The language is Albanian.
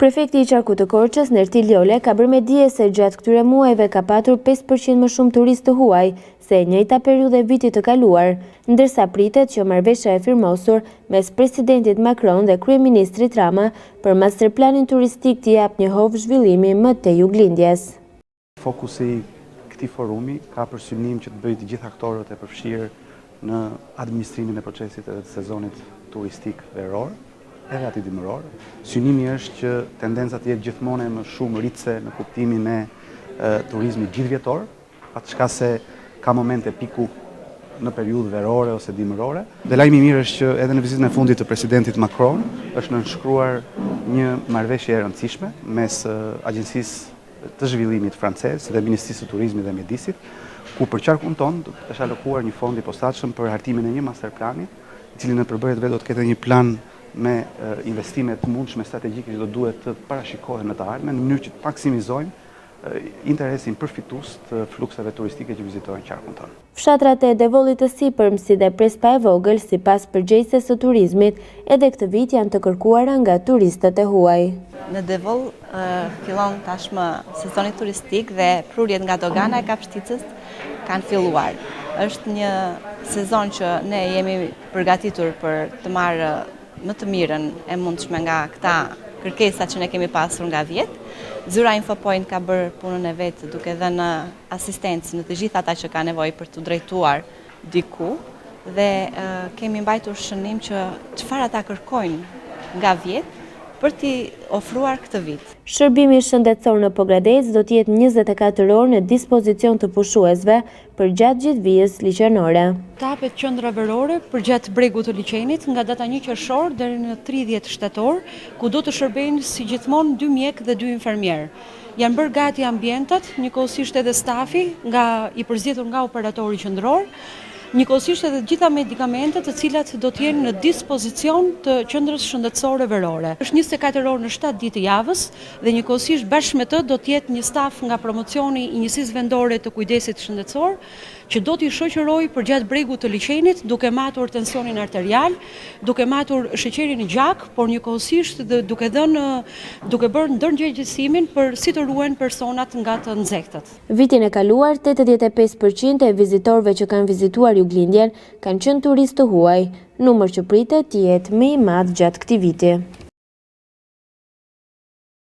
Prefekti i Qarkut të Korçës, Nerti Ljole, ka bërë me dije se gjatë këtyre muajve ka patur 5% më shumë turistë të huaj se e njëjta periudhë e vitit të kaluar, ndërsa pritet që marrëveshja e firmosur mes presidentit Macron dhe kryeministrit Rama për masterplanin turistik t'i japë një hovë zhvillimi më te juglindjes. Fokusi i këtij forumi ka për synim që të bëjë të gjithë aktorët e përfshirë në administrimin e procesit të sezonit turistik veror edhe ati dimëror. Synimi është që tendencat jetë gjithmonë më shumë rritëse në kuptimin e turizmit gjithvjetor, patëshka se ka momente piku në periudhë verore ose dimërore. Dhe lajmi mirë është që edhe në vizitën e fundit të presidentit Macron është nënshkruar një marrëveshje e rëndësishme mes Agjencisë të Zhvillimit francez dhe Ministrisë të Turizmit dhe Mjedisit, ku për qarkun tonë është alokuar një fond i posaçëm për hartimin e një masterplani, i cili në përbërjet vet do të ketë një plan me investimet të mundshme strategjike që do duhet të parashikohen në të ardhmen në mënyrë që të maksimizojmë interesin përfitues të flukseve turistike që vizitojnë qarkun tonë. Fshatrat e Devollit të Sipërm si dhe Prespa e Vogël, sipas përgjegjëses së turizmit, edhe këtë vit janë të kërkuara nga turistët e huaj. Në Devoll fillon tashmë sezoni turistik dhe prurjet nga dogana e Kapshticës kanë filluar. Është një sezon që ne jemi përgatitur për të marrë më të mirën e mundshme nga këta kërkesa që ne kemi pasur nga vjet. Zyra Infopoint ka bërë punën e vet duke dhënë asistencë në të gjithë ata që ka nevojë për të drejtuar diku dhe kemi mbajtur shënim që çfarë ata kërkojnë nga vjet për t'i ofruar këtë vit. Shërbimi shëndetësor në Pogradec do të jetë 24 orë në dispozicion të pushuesve për gjatë gjithë vijës liçenore. Tapet qendra verore për gjatë bregut të liçenit nga data 1 qershor deri në 30 shtator, ku do të shërbejnë si gjithmonë 2 mjek dhe 2 infermier. Janë bërë gati ambientat, njëkohësisht edhe stafi i përzgjedhur nga operatori qendror, njëkohësisht edhe gjitha medikamentet të cilat do të jenë në dispozicion të qendrës shëndetësore verore. Është 24 orë në 7 ditë të javës dhe njëkohësisht bashkë me të do të jetë një staf nga promocioni i njësisë vendore të kujdesit shëndetësor që do t'i shoqërojë përgjatë bregut të liçenit duke matur tensionin arterial, duke matur sheqerin e gjak, por njëkohësisht duke bërë ndërgjegjësimin për si të ruhen personat nga të nxehtët. Vitin e kaluar, 85% e vizitorëve që kanë vizituar Juglindjen kanë qenë turistë të huaj, numër që pritet të jetë më i madh gjatë këtij viti.